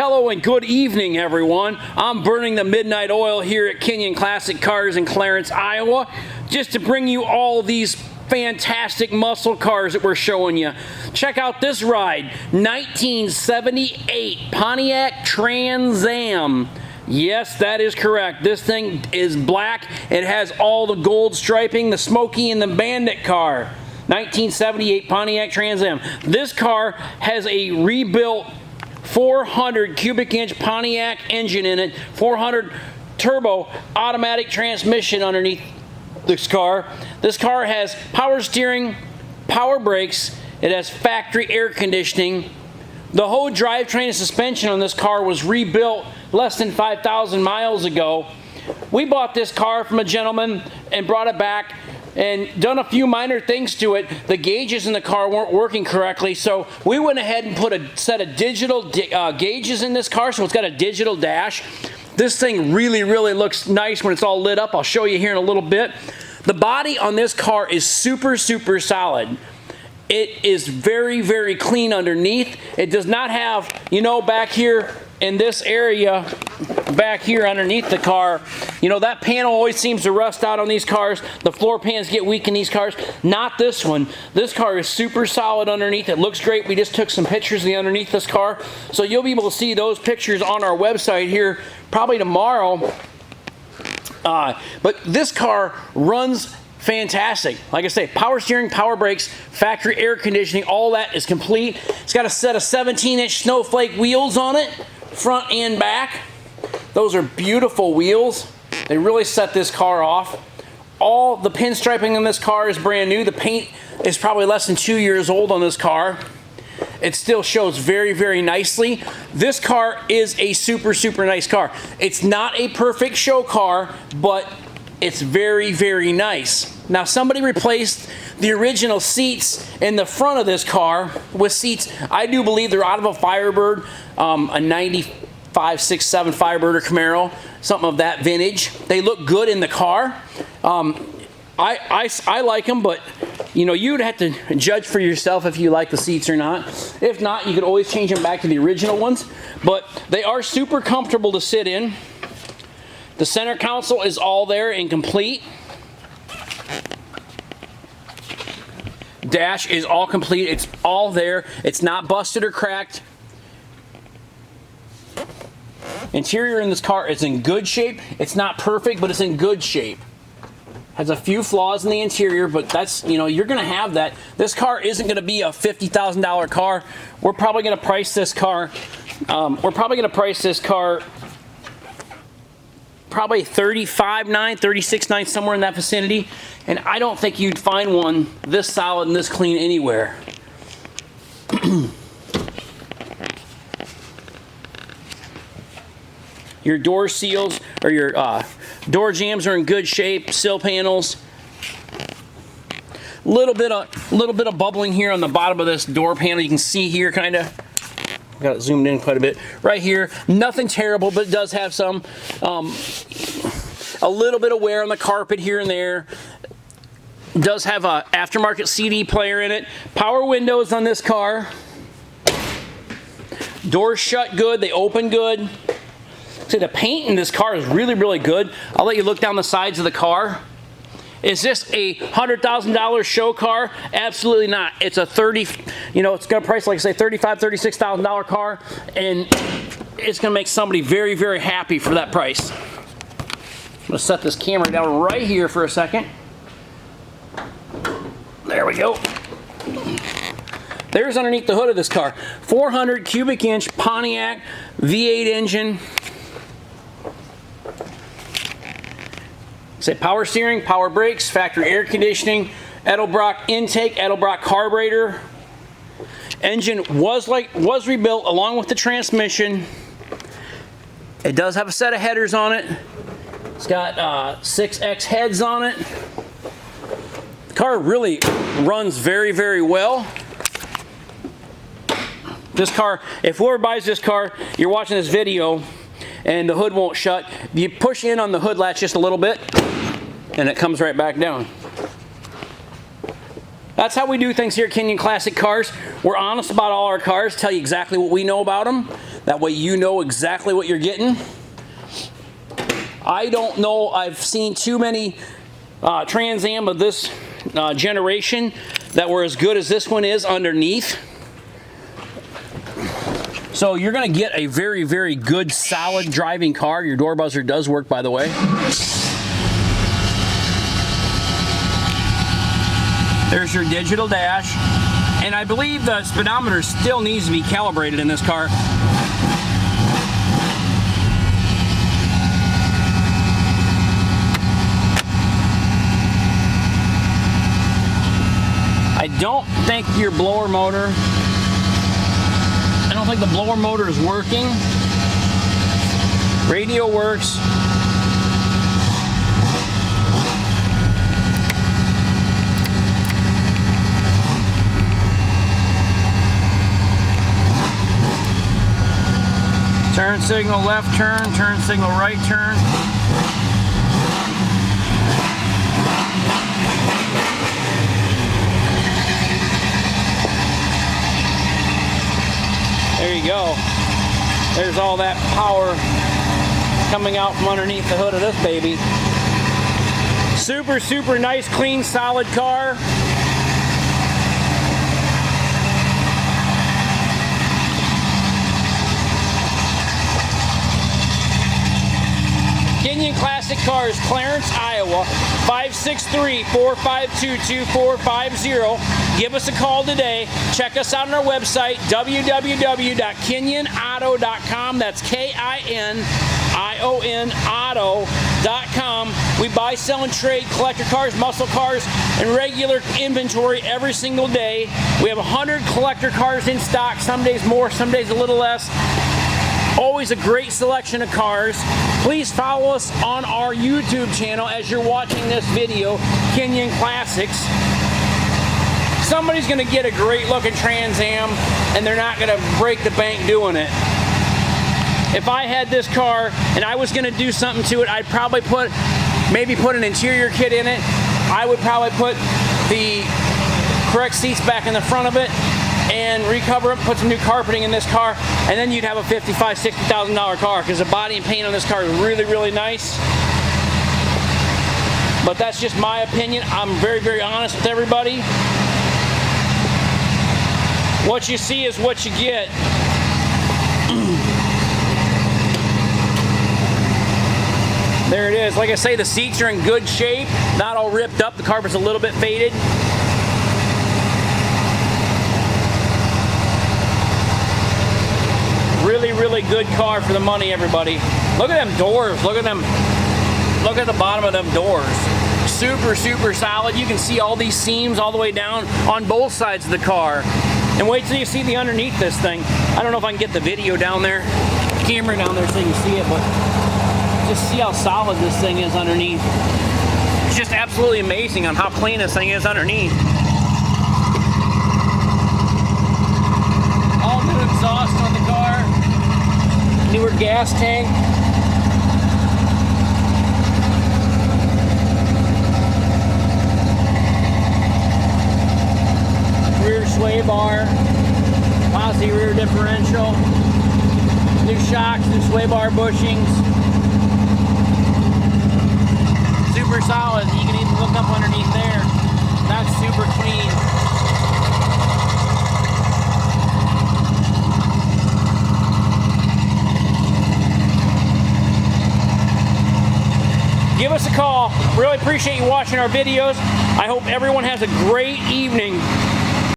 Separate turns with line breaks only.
Hello and good evening, everyone. I'm burning the midnight oil here at Kenyon Classic Cars in Clarence, Iowa, just to bring you all these fantastic muscle cars that we're showing you. Check out this ride, 1978 Pontiac Trans AM. Yes, that is correct. This thing is black. It has all the gold striping, the Smokey and the Bandit car. 1978 Pontiac Trans AM. This car has a rebuilt 400 cubic inch Pontiac engine in it, 400 turbo automatic transmission underneath this car. This car has power steering, power brakes, it has factory air conditioning. The whole drivetrain and suspension on this car was rebuilt less than 5,000 miles ago. We bought this car from a gentleman and brought it back and done a few minor things to it. The gauges in the car weren't working correctly, so we went ahead and put a set of digital gauges in this car, so it's got a digital dash. This thing really looks nice when it's all lit up. I'll show you here in a little bit. The body on this car is super solid. It is very clean underneath. It does not have, you know, back here in this area, back here underneath the car, you know, that panel always seems to rust out on these cars. The floor pans get weak in these cars. Not this one. This car is super solid underneath. It looks great. We just took some pictures of the underneath this car, so you'll be able to see those pictures on our website here probably tomorrow. But this car runs fantastic. Like I say, power steering, power brakes, factory air conditioning, all that is complete. It's got a set of 17-inch snowflake wheels on it, front and back. Those are beautiful wheels. They really set this car off. All the pinstriping on this car is brand new. The paint is probably less than 2 years old on this car. It still shows very nicely. This car is a super nice car. It's not a perfect show car, but it's very nice. Now, somebody replaced the original seats in the front of this car with seats, I do believe they're out of a Firebird, a 95, 6, 7 Firebird or Camaro, something of that vintage. They look good in the car. I like them, but you know, you'd have to judge for yourself if you like the seats or not. If not, you could always change them back to the original ones, but they are super comfortable to sit in. The center console is all there and complete. Dash is all complete. It's all there. It's not busted or cracked. Interior in this car is in good shape. It's not perfect, but it's in good shape. Has a few flaws in the interior, but that's, you know, you're going to have that. This car isn't going to be a $50,000 car. We're probably going to price this car. Probably $35,900, $36,900, somewhere in that vicinity. And I don't think you'd find one this solid and this clean anywhere. Your door seals or your door jambs are in good shape. Sill panels. Little bit of bubbling here on the bottom of this door panel. You can see here, kind of. Got it zoomed in quite a bit right here. Nothing terrible, but it does have some a little bit of wear on the carpet here and there. It does have a aftermarket CD player in it. Power windows on this car. Doors shut good. They open good. See, the paint in this car is really good. I'll let you look down the sides of the car. Is this a $100,000 show car? Absolutely not. It's a it's going to price, like I say, $35,000, $36,000 car, and it's going to make somebody very happy for that price. I'm going to set this camera down right here for a second. There we go. There's underneath the hood of this car. 400 cubic inch Pontiac V8 engine. Say power steering, power brakes, factory air conditioning, Edelbrock intake, Edelbrock carburetor. Engine was rebuilt along with the transmission. It does have a set of headers on it. It's got 6X heads on it. The car really runs very well. This car, if whoever buys this car, you're watching this video and the hood won't shut, you push in on the hood latch just a little bit and it comes right back down. That's how we do things here at Kenyon Classic Cars. We're honest about all our cars, tell you exactly what we know about them. That way you know exactly what you're getting. I don't know, I've seen too many Trans Am of this generation that were as good as this one is underneath. So you're going to get a very, very good, solid driving car. Your door buzzer does work, by the way. There's your digital dash. And I believe the speedometer still needs to be calibrated in this car. I don't think your blower motor, I don't think the blower motor is working. Radio works. Turn signal left turn, turn signal right turn. There you go. There's all that power coming out from underneath the hood of this baby. Super, super nice, clean, solid car. Kenyon Classic Cars, Clarence, Iowa, 563-452-2450. Give us a call today. Check us out on our website, www.kenyonauto.com. That's K-I-N-I-O-N auto.com. We buy, sell, and trade collector cars, muscle cars, and regular inventory every single day. We have 100 collector cars in stock, some days more, some days a little less. Always a great selection of cars. Please follow us on our YouTube channel as you're watching this video, Kenyon Classics. Somebody's going to get a great looking Trans Am and they're not going to break the bank doing it. If I had this car and I was going to do something to it, I'd probably maybe put an interior kit in it. I would probably put the correct seats back in the front of it and recover it, put some new carpeting in this car, and then you'd have a $55,000, $60,000 car, because the body and paint on this car is really, really nice. But that's just my opinion. I'm very, very honest with everybody. What you see is what you get. There it is. Like I say, the seats are in good shape, not all ripped up. The carpet's a little bit faded. Really, really good car for the money, everybody. Look at them doors. Look at them. Look at the bottom of them doors. Super, super solid. You can see all these seams all the way down on both sides of the car. And wait till you see the underneath this thing. I don't know if I can get the video down there, camera down there so you can see it, but just see how solid this thing is underneath. It's just absolutely amazing on how clean this thing is underneath. All new exhaust on the car. Newer gas tank. Rear sway bar. Posi rear differential. New shocks, new sway bar bushings. Super solid. You can even look up underneath there. That's super clean. Give us a call. Really appreciate you watching our videos. I hope everyone has a great evening.